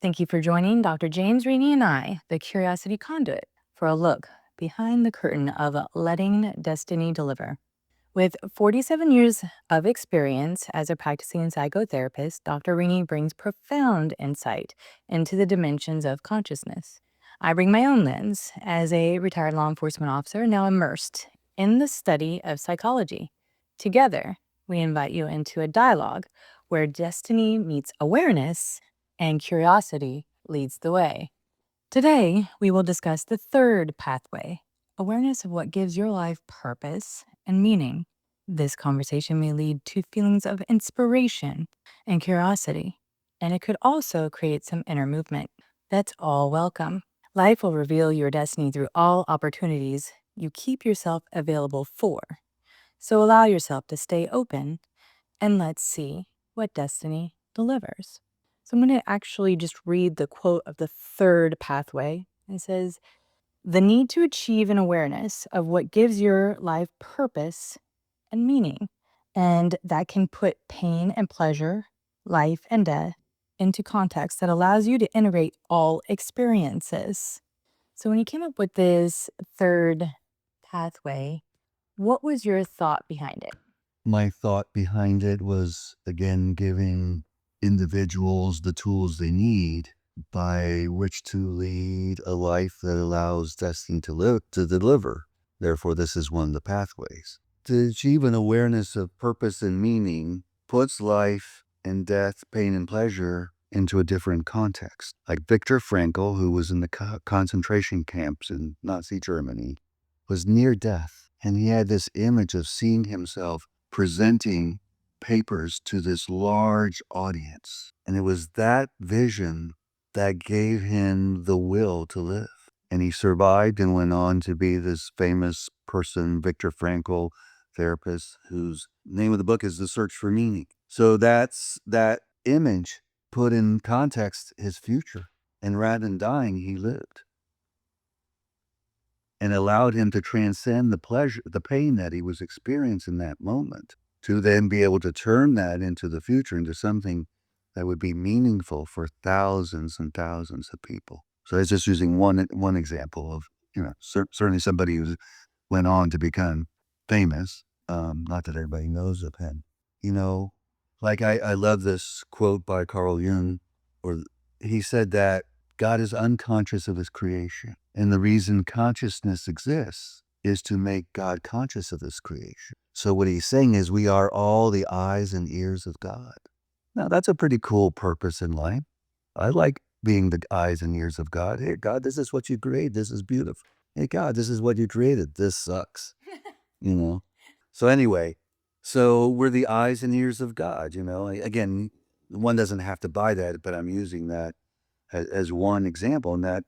Thank you for joining Dr. James, Rini, and I, the Curiosity Conduit, for a look behind the curtain of letting destiny deliver. With 47 years of experience as a practicing psychotherapist, Dr. Rini brings profound insight into the dimensions of consciousness. I bring my own lens as a retired law enforcement officer now immersed in the study of psychology. Together, we invite you into a dialogue where destiny meets awareness and curiosity leads the way. Today, we will discuss the third pathway, awareness of what gives your life purpose and meaning. This conversation may lead to feelings of inspiration and curiosity, and it could also create some inner movement. That's all welcome. Life will reveal your destiny through all opportunities you keep yourself available for. So allow yourself to stay open and let's see what destiny delivers. So I'm going to actually just read the quote of the third pathway. It says, "The need to achieve an awareness of what gives your life purpose and meaning, and that can put pain and pleasure, life and death into context that allows you to integrate all experiences." So when you came up with this third pathway, what was your thought behind it? My thought behind it was, again, giving individuals the tools they need by which to lead a life that allows destiny to deliver. Therefore, this is one of the pathways. To achieve an awareness of purpose and meaning puts life and death, pain and pleasure into a different context. Like Viktor Frankl, who was in the concentration camps in Nazi Germany, was near death. And he had this image of seeing himself presenting papers to this large audience. And it was that vision that gave him the will to live. And he survived and went on to be this famous person, Viktor Frankl, therapist, whose name of the book is The Search for Meaning. So that's that image put in context his future. And rather than dying, he lived. And allowed him to transcend the pleasure, the pain that he was experiencing in that moment, to then be able to turn that into the future, into something that would be meaningful for thousands and thousands of people. So it's just using one example of, certainly somebody who went on to become famous. Not that everybody knows of him. Like I love this quote by Carl Jung, or he said that God is unconscious of his creation. And the reason consciousness exists is to make God conscious of his creation. So what he's saying is we are all the eyes and ears of God. Now, that's a pretty cool purpose in life. I like being the eyes and ears of God. Hey, God, this is what you created. This is beautiful. Hey, God, this is what you created. This sucks. So anyway, so we're the eyes and ears of God, Again, one doesn't have to buy that, but I'm using that as one example, and that,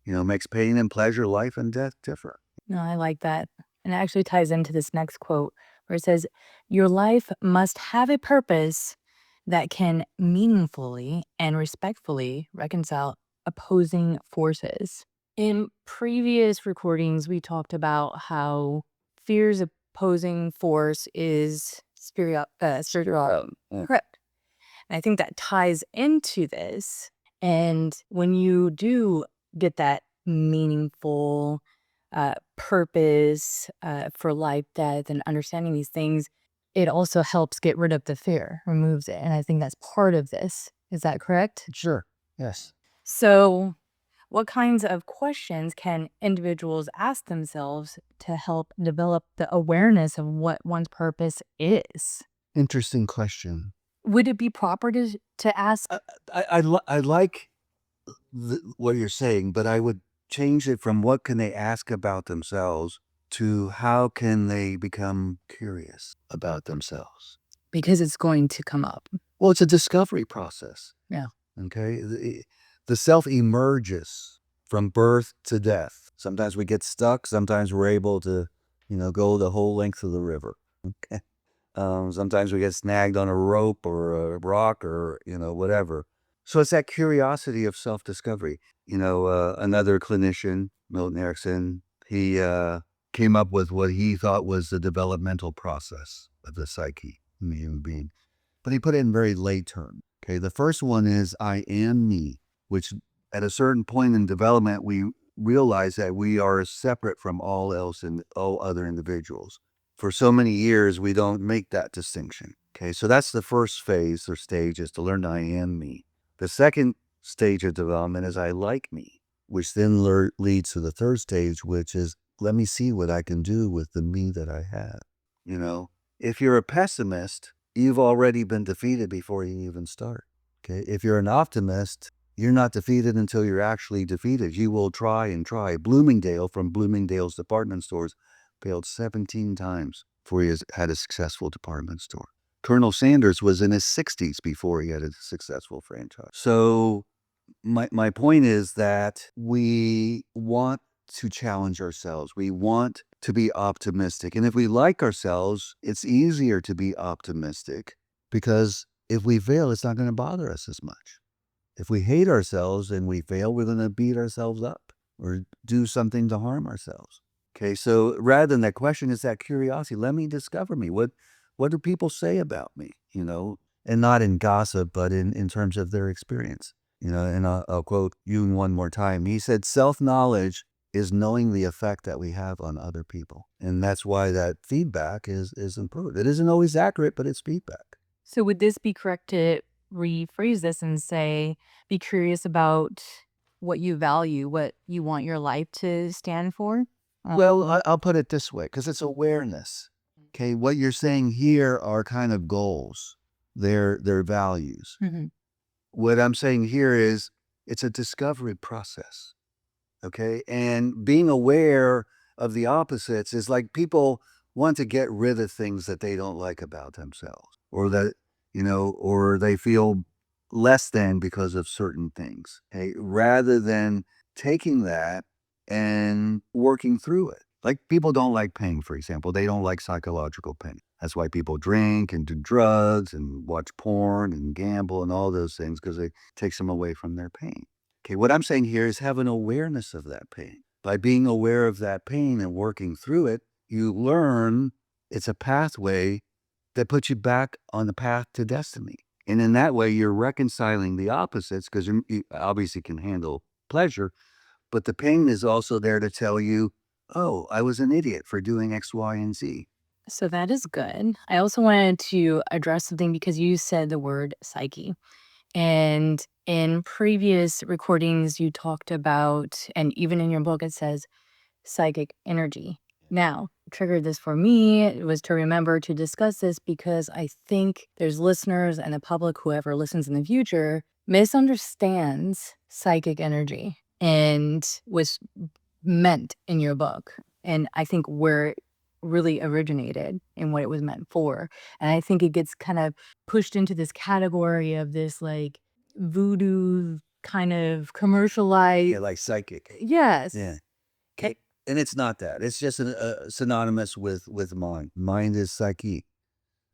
makes pain and pleasure, life and death different. No, I like that. And it actually ties into this next quote where it says, "Your life must have a purpose that can meaningfully and respectfully reconcile opposing forces." In previous recordings, we talked about how fear's opposing force is spiritual. Correct. And I think that ties into this. And when you do get that meaningful purpose for life, death, and understanding these things, it also helps get rid of the fear, removes it. And I think that's part of this. Is that correct? Sure. Yes. So, what kinds of questions can individuals ask themselves to help develop the awareness of what one's purpose is? Interesting question. Would it be proper to ask? I like what you're saying, but I would change it from what can they ask about themselves to how can they become curious about themselves. Because it's going to come up. Well, it's a discovery process. Yeah. Okay. The self emerges from birth to death. Sometimes we get stuck. Sometimes we're able to, go the whole length of the river. Okay. Sometimes we get snagged on a rope or a rock or, whatever. So it's that curiosity of self-discovery. Another clinician, Milton Erickson, he came up with what he thought was the developmental process of the psyche in the human being. But he put it in very lay terms. Okay, the first one is I am me. which at a certain point in development, we realize that we are separate from all else and all other individuals. For so many years, we don't make that distinction. Okay, so that's the first phase or stage, is to learn I am me. The second stage of development is I like me, which then leads to the third stage, which is let me see what I can do with the me that I have. You know, if you're a pessimist, you've already been defeated before you even start. Okay, if you're an optimist, you're not defeated until you're actually defeated. You will try and try. Bloomingdale from Bloomingdale's department stores failed 17 times before he had a successful department store. Colonel Sanders was in his 60s before he had a successful franchise. So my point is that we want to challenge ourselves. We want to be optimistic. And if we like ourselves, it's easier to be optimistic, because if we fail, it's not going to bother us as much. If we hate ourselves and we fail, we're going to beat ourselves up or do something to harm ourselves. Okay, so rather than that question, is that curiosity. Let me discover me. What do people say about me? And not in gossip, but in terms of their experience. And I'll quote Jung one more time. He said, self-knowledge is knowing the effect that we have on other people. And that's why that feedback is important. It isn't always accurate, but it's feedback. So would this be correct to rephrase this and say, be curious about what you value, what you want your life to stand for? Well, I'll put it this way, because it's awareness. Okay, what you're saying here are kind of goals. They're values. Mhm. What I'm saying here is it's a discovery process. Okay, and being aware of the opposites is like people want to get rid of things that they don't like about themselves, or that, or they feel less than because of certain things. Okay, rather than taking that and working through it. Like, people don't like pain, for example. They don't like psychological pain. That's why people drink and do drugs and watch porn and gamble and all those things, because it takes them away from their pain. Okay, what I'm saying here is have an awareness of that pain. By being aware of that pain and working through it, you learn it's a pathway that puts you back on the path to destiny. And in that way, you're reconciling the opposites, because you obviously can handle pleasure, but the pain is also there to tell you, oh, I was an idiot for doing X, Y, and Z. So that is good. I also wanted to address something because you said the word psyche. And in previous recordings, you talked about, and even in your book, it says psychic energy. Now, what triggered this for me, it was to remember to discuss this because I think there's listeners and the public, whoever listens in the future, misunderstands psychic energy and was meant in your book. And I think where it really originated and what it was meant for. And I think it gets kind of pushed into this category of this like voodoo kind of commercialized. Yeah, like psychic. Yes. Yeah. And it's not that. It's just synonymous with mind. Mind is psyche.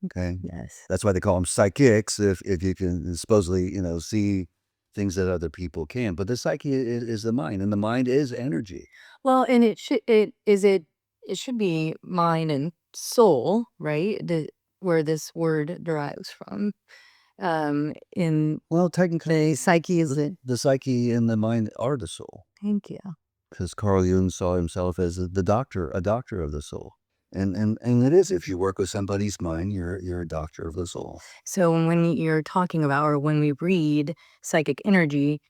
Okay. Yes. That's why they call them psychics. If you can supposedly, see things that other people can. But the psyche is the mind, and the mind is energy. Well, and it should be mind and soul, right? Where this word derives from. In Well, technically, the psyche is it. the psyche and the mind are the soul, Thank you. because Carl Jung saw himself as a doctor of the soul. And it is, if you work with somebody's mind, you're a doctor of the soul. So when you're talking about, or when we read psychic energy,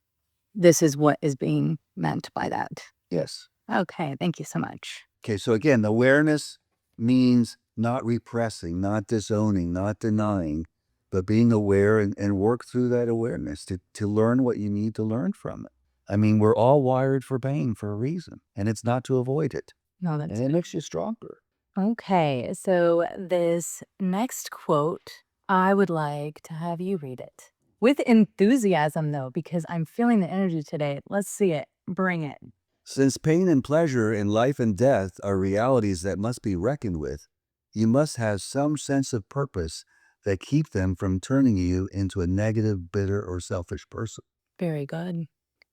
this is what is being meant by that. Yes. Okay, thank you so much. Okay, so again, awareness means not repressing, not disowning, not denying, but being aware and work through that awareness to learn what you need to learn from it. I mean, we're all wired for pain for a reason, and it's not to avoid it. No, that's And it makes you stronger. okay. So this next quote, I would like to have you read it with enthusiasm, though, because I'm feeling the energy today. Let's see it. Bring it. Since pain and pleasure and life and death are realities that must be reckoned with, you must have some sense of purpose that keep them from turning you into a negative, bitter, or selfish person. Very good.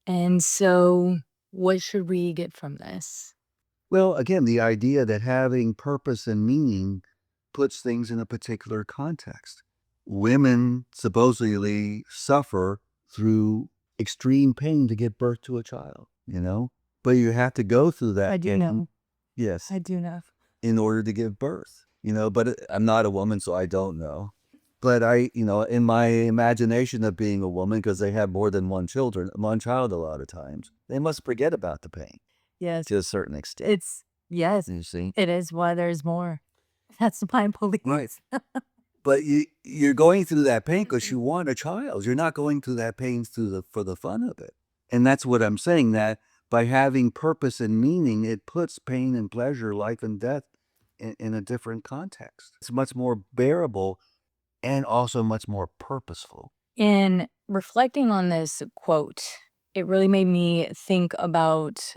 And so, what should we get from this? Well, again, the idea that having purpose and meaning puts things in a particular context. Women supposedly suffer through extreme pain to give birth to a child, But you have to go through that. I do know. Yes. I do know. In order to give birth, but I'm not a woman, so I don't know. But in my imagination of being a woman, because they have more than one child a lot of times, they must forget about the pain Yes. to a certain extent. Yes, You see? it is why there's more. That's my belief. Right. But you're going through that pain because you want a child. You're not going through that pain for the fun of it. And that's what I'm saying, that by having purpose and meaning, it puts pain and pleasure, life and death, in a different context. It's much more bearable and also much more purposeful. In reflecting on this quote, it really made me think about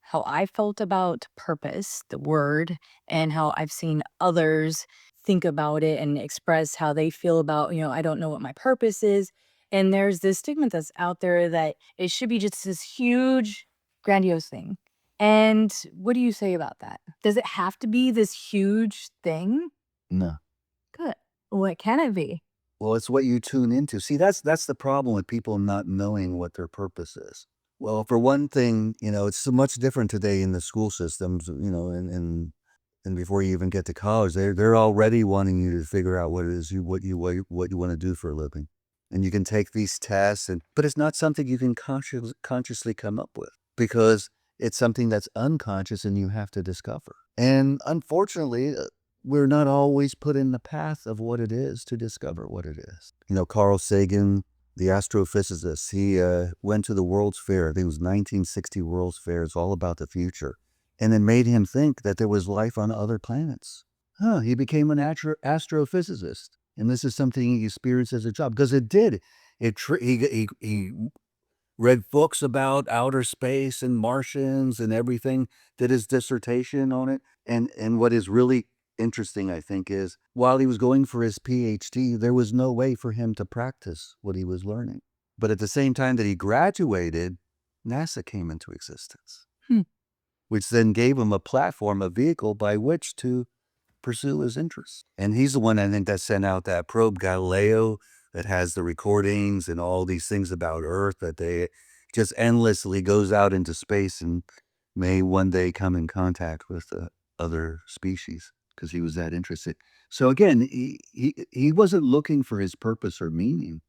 how I felt about purpose, the word, and how I've seen others think about it and express how they feel about, I don't know what my purpose is. And there's this stigma that's out there that it should be just this huge, grandiose thing. And what do you say about that? Does it have to be this huge thing? No. Good. What can it be? Well, it's what you tune into. See, that's the problem with people not knowing what their purpose is. Well, for one thing, it's so much different today in the school systems, and before you even get to college, they're already wanting you to figure out what it is what you want to do for a living. And you can take these tests, but it's not something you can consciously come up with, because it's something that's unconscious and you have to discover. And unfortunately, we're not always put in the path of what it is to discover what it is. Carl Sagan, the astrophysicist, he went to the World's Fair. I think it was 1960 World's Fair. It's all about the future. And it made him think that there was life on other planets. He became an astrophysicist. And this is something he experienced as a job, because it did. He read books about outer space and Martians and everything, did his dissertation on it. And what is really interesting, I think, is while he was going for his PhD, there was no way for him to practice what he was learning. But at the same time that he graduated, NASA came into existence, which then gave him a platform, a vehicle by which to pursue his interests. And he's the one, I think, that sent out that probe, Galileo, that has the recordings and all these things about Earth, that they just endlessly goes out into space and may one day come in contact with other species, because he was that interested. So again, he wasn't looking for his purpose or meaning.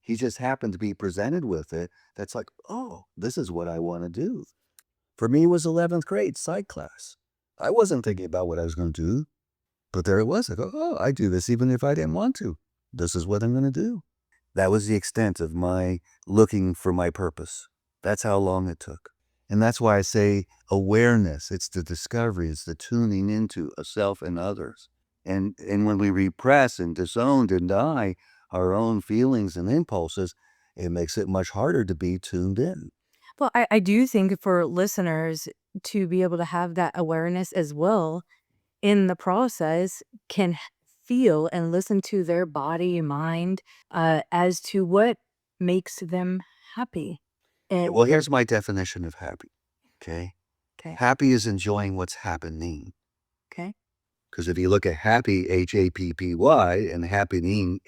He just happened to be presented with it. That's like, oh, this is what I want to do. For me, it was 11th grade psych class. I wasn't thinking about what I was going to do, but there it was. I go, oh, I do this even if I didn't want to. This is what I'm going to do. That was the extent of my looking for my purpose. That's how long it took. And that's why I say awareness. It's the discovery. It's the tuning into a self and others. And when we repress and disown, deny our own feelings and impulses, it makes it much harder to be tuned in. Well, I do think for listeners to be able to have that awareness as well in the process can feel and listen to their body, mind, as to what makes them happy. And Well, here's my definition of happy. Okay. okay, Happy is enjoying what's happening. okay. Because if you look at happy, Happy, and happening, Happening,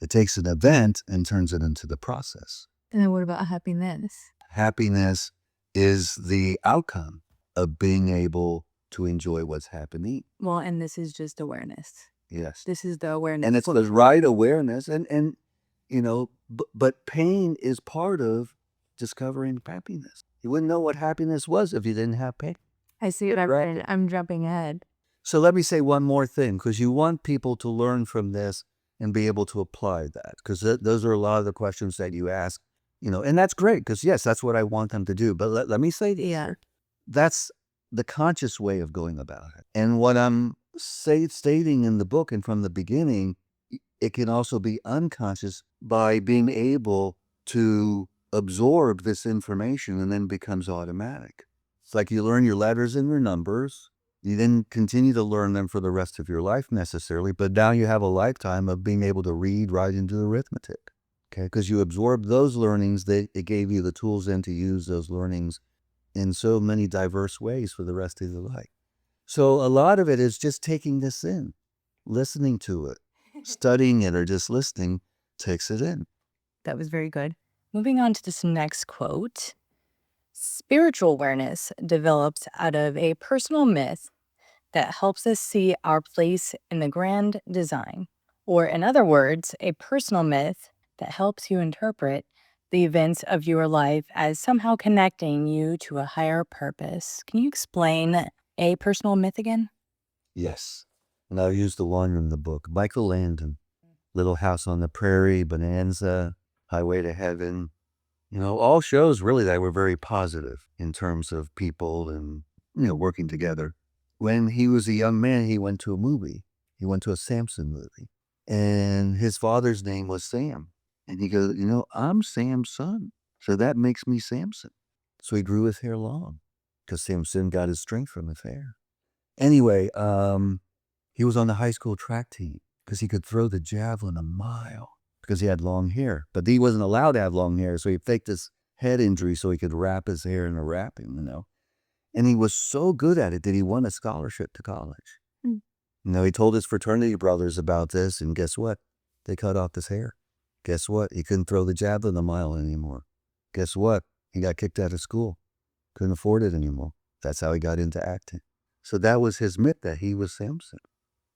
it takes an event and turns it into the process. And then what about happiness? Happiness is the outcome of being able to enjoy what's happening. Well, and this is just awareness. Yes. This is the awareness. And it's the right awareness. And but pain is part of discovering happiness. You wouldn't know what happiness was if you didn't have pain. I see what I'm jumping ahead. So let me say one more thing, because you want people to learn from this and be able to apply that, because those are a lot of the questions that you ask, and that's great, because yes, that's what I want them to do. But let me say this. Yeah. That's the conscious way of going about it. And what I'm stating in the book and from the beginning, it can also be unconscious by being able to absorb this information and then becomes automatic. It's like you learn your letters and your numbers. You didn't continue to learn them for the rest of your life necessarily, but now you have a lifetime of being able to read, write, and do arithmetic. Okay, because you absorbed those learnings, it gave you the tools then to use those learnings in so many diverse ways for the rest of your life. So a lot of it is just taking this in, listening to it, studying it, or just listening takes it in. That was very good. Moving on to this next quote. Spiritual awareness develops out of a personal myth that helps us see our place in the grand design. Or, in other words, a personal myth that helps you interpret the events of your life as somehow connecting you to a higher purpose. Can you explain a personal myth again? Yes. And I'll use the one in the book. Michael Landon, Little House on the Prairie, Bonanza, Highway to Heaven. All shows really that were very positive in terms of people and, working together. When he was a young man, he went to a movie. He went to a Samson movie. And his father's name was Sam. And he goes, I'm Sam's son. So that makes me Samson. So he grew his hair long because Samson got his strength from his hair. Anyway, he was on the high school track team because he could throw the javelin a mile because he had long hair. But he wasn't allowed to have long hair, so he faked his head injury so he could wrap his hair in a wrapping. And he was so good at it that he won a scholarship to college. He told his fraternity brothers about this, and guess what? They cut off his hair. Guess what? He couldn't throw the javelin a mile anymore. Guess what? He got kicked out of school. Couldn't afford it anymore. That's how he got into acting. So that was his myth, that he was Samson.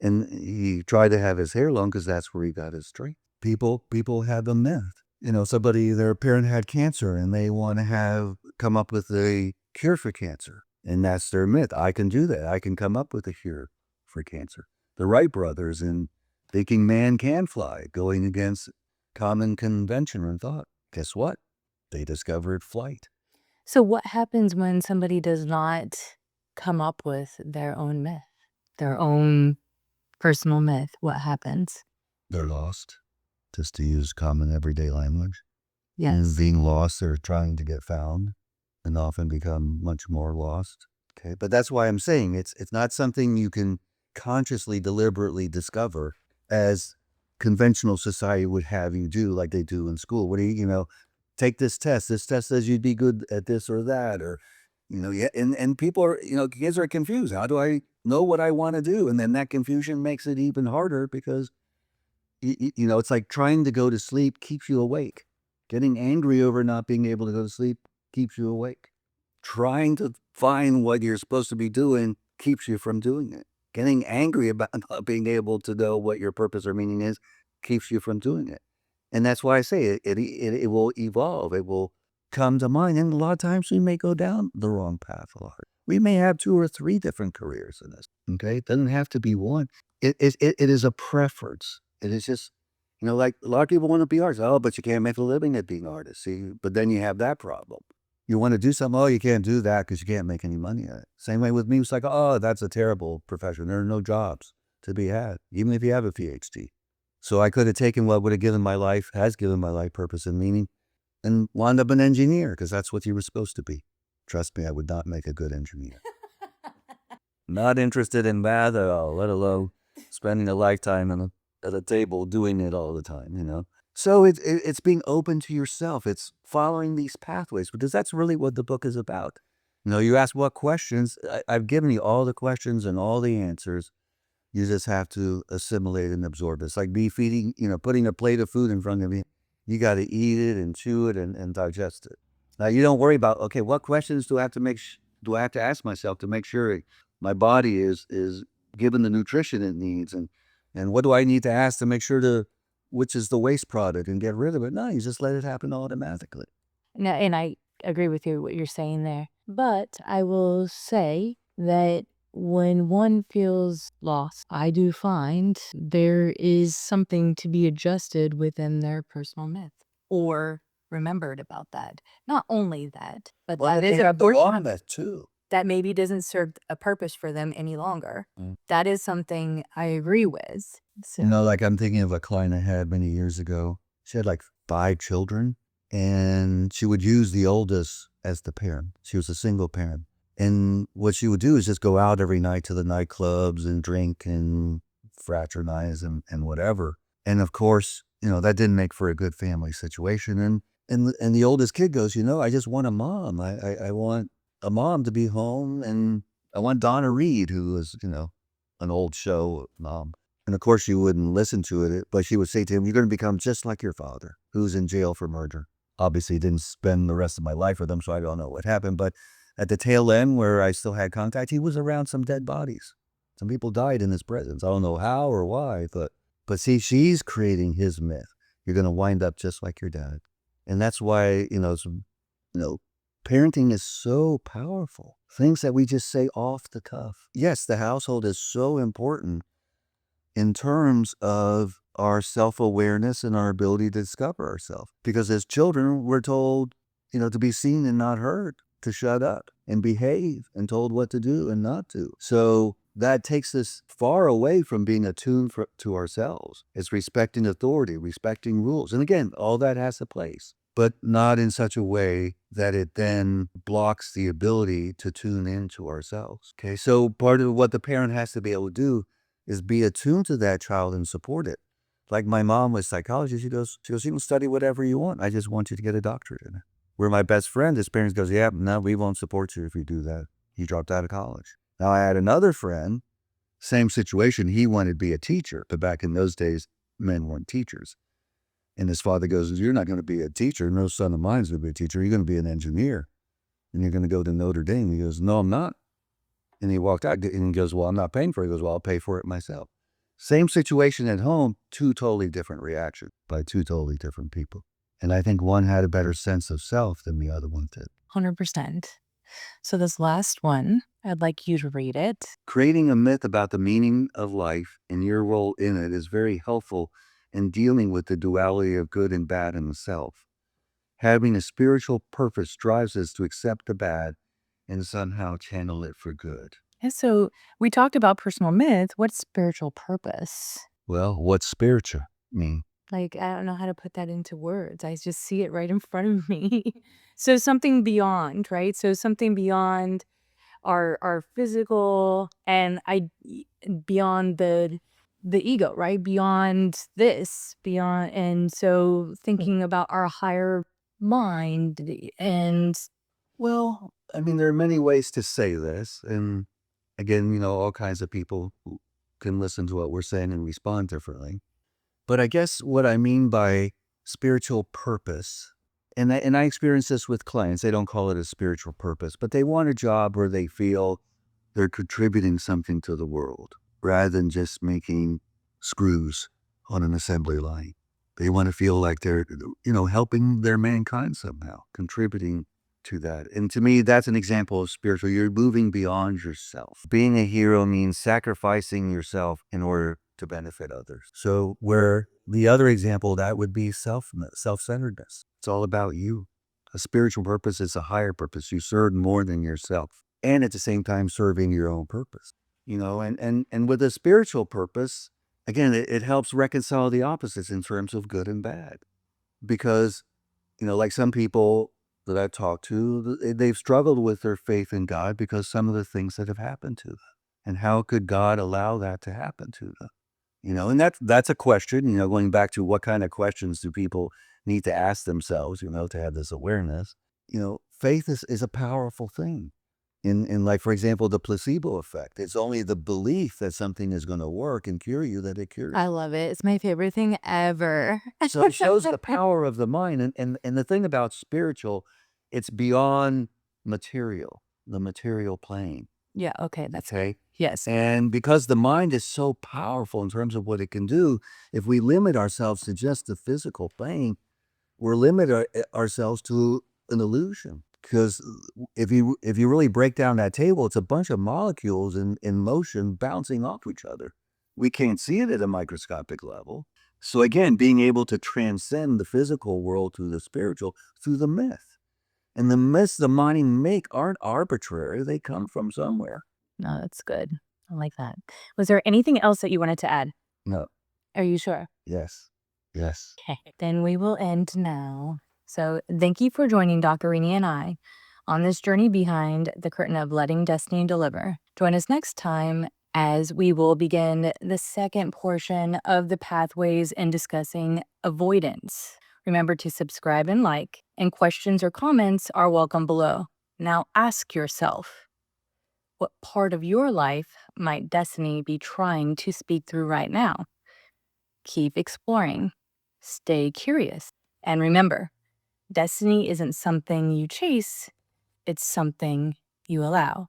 And he tried to have his hair long because that's where he got his strength. People have a myth. Their parent had cancer and they want to come up with a cure for cancer. And that's their myth. I can do that. I can come up with a cure for cancer. The Wright brothers in thinking man can fly, going against common convention and thought. Guess what? They discovered flight. So, what happens when somebody does not come up with their own myth, their own personal myth? What happens? They're lost, just to use common everyday language. And Yes. being lost, they're trying to get found and often become much more lost. Okay, but that's why I'm saying it's not something you can consciously, deliberately discover as conventional society would have you do, like they do in school. What do take this test. This test says you'd be good at this or that, or yeah, and people are, kids are confused. How do I know what I want to do? And then that confusion makes it even harder because it's like trying to go to sleep keeps you awake. Getting angry over not being able to go to sleep keeps you awake. Trying to find what you're supposed to be doing keeps you from doing it. Getting angry about not being able to know what your purpose or meaning is keeps you from doing it. And that's why I say it will evolve. It will come to mind. And a lot of times we may go down the wrong path a lot. We may have 2 or 3 different careers in this. Okay. It doesn't have to be one. It is a preference. It is just, like a lot of people want to be artists. Oh, but you can't make a living at being artists. See, but then you have that problem. You want to do something, oh, you can't do that because you can't make any money at it. Same way with me. It's like, oh, that's a terrible profession. There are no jobs to be had, even if you have a PhD. So I could have taken what would have given my life, has given my life purpose and meaning, and wound up an engineer because that's what you were supposed to be. Trust me, I would not make a good engineer. Not interested in math at all, let alone spending a lifetime at a table doing it all the time. So it's being open to yourself. It's following these pathways because that's really what the book is about. You ask what questions. I've given you all the questions and all the answers. You just have to assimilate and absorb it. It's like me feeding, putting a plate of food in front of you. You got to eat it and chew it and digest it. Now you don't worry about, okay, what questions do I have to do I have to ask myself to make sure my body is given the nutrition it needs, and what do I need to ask to make sure which is the waste product and get rid of it? No, you just let it happen automatically. No, and I agree with you what you're saying there. But I will say that when one feels lost, I do find there is something to be adjusted within their personal myth or remembered about that. Not only that, but Well, that is they a have the portion law of that too. that maybe doesn't serve a purpose for them any longer. Mm. That is something I agree with. So, Like I'm thinking of a client I had many years ago. She had like 5 children, and she would use the oldest as the parent. She was a single parent. And what she would do is just go out every night to the nightclubs and drink and fraternize and whatever. And of course, that didn't make for a good family situation. And the oldest kid goes, I just want a mom. I want a mom to be home, and I want Donna Reed, who was, an old show mom. And of course, she wouldn't listen to it, but she would say to him, "You're going to become just like your father, who's in jail for murder." Obviously, didn't spend the rest of my life with him, so I don't know what happened. But at the tail end, where I still had contact, he was around some dead bodies. Some people died in his presence. I don't know how or why, but see, she's creating his myth. You're going to wind up just like your dad, and that's why parenting is so powerful. Things that we just say off the cuff. Yes, the household is so important in terms of our self-awareness and our ability to discover ourselves. Because as children, we're told, to be seen and not heard, to shut up and behave, and told what to do and not to. So that takes us far away from being attuned to ourselves. It's respecting authority, respecting rules. And again, all that has a place, but not in such a way that it then blocks the ability to tune into ourselves. Okay, so part of what the parent has to be able to do is be attuned to that child and support it. Like my mom was psychologist, she goes, you can study whatever you want. I just want you to get a doctorate in it. Where my best friend, his parents goes, yeah, no, we won't support you if you do that. He dropped out of college. Now I had another friend, same situation. He wanted to be a teacher, but back in those days, men weren't teachers. And his father goes, you're not going to be a teacher. No son of mine's going to be a teacher. You're going to be an engineer. And you're going to go to Notre Dame. He goes, no, I'm not. And he walked out and he goes, well, I'm not paying for it. He goes, well, I'll pay for it myself. Same situation at home, two totally different reactions by two totally different people. And I think one had a better sense of self than the other one did. 100%. So this last one, I'd like you to read it. Creating a myth about the meaning of life and your role in it is very helpful in dealing with the duality of good and bad in the self. Having a spiritual purpose drives us to accept the bad and somehow channel it for good. Yeah, so we talked about personal myth. What's spiritual purpose? Well, what's spiritual mean? Like, I don't know how to put that into words. I just see it right in front of me. So something beyond, right? So something beyond our physical and beyond the ego, right? Beyond this, beyond, and so thinking about our higher mind and Well, I mean, there are many ways to say this. And again, all kinds of people who can listen to what we're saying and respond differently. But I guess what I mean by spiritual purpose, and I experience this with clients, they don't call it a spiritual purpose, but they want a job where they feel they're contributing something to the world rather than just making screws on an assembly line. They want to feel like they're, helping their mankind somehow, contributing to that. And to me, that's an example of spiritual. You're moving beyond yourself. Being a hero means sacrificing yourself in order to benefit others. So where the other example of that would be self-centeredness. It's all about you. A spiritual purpose is a higher purpose. You serve more than yourself, and at the same time serving your own purpose. And with a spiritual purpose, again, it helps reconcile the opposites in terms of good and bad. Because, like some people that I've talked to, they've struggled with their faith in God because some of the things that have happened to them. And how could God allow that to happen to them? And that's a question, going back to what kind of questions do people need to ask themselves, to have this awareness. Faith is a powerful thing. In like, for example, the placebo effect. It's only the belief that something is going to work and cure you that it cures I you. love it. It's my favorite thing ever. So it shows the power of the mind. And the thing about spiritual, it's beyond material, the material plane. Yeah, okay, that's Okay. yes. And because the mind is so powerful in terms of what it can do, if we limit ourselves to just the physical plane, we're limiting ourselves to an illusion. Because if you really break down that table, it's a bunch of molecules in motion bouncing off each other. We can't see it at a microscopic level. So again, being able to transcend the physical world to the spiritual through the myth. And the myths the mind make aren't arbitrary. They come from somewhere. No, that's good. I like that. Was there anything else that you wanted to add? No. Are you sure? Yes. Yes. Okay, then we will end now. So thank you for joining Dr. Rini and I on this journey behind the curtain of letting destiny deliver. Join us next time as we will begin the second portion of the pathways in discussing avoidance. Remember to subscribe and like, and questions or comments are welcome below. Now ask yourself, What part of your life might destiny be trying to speak through right now? Keep exploring, stay curious, and remember, destiny isn't something you chase, it's something you allow.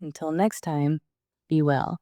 Until next time, be well.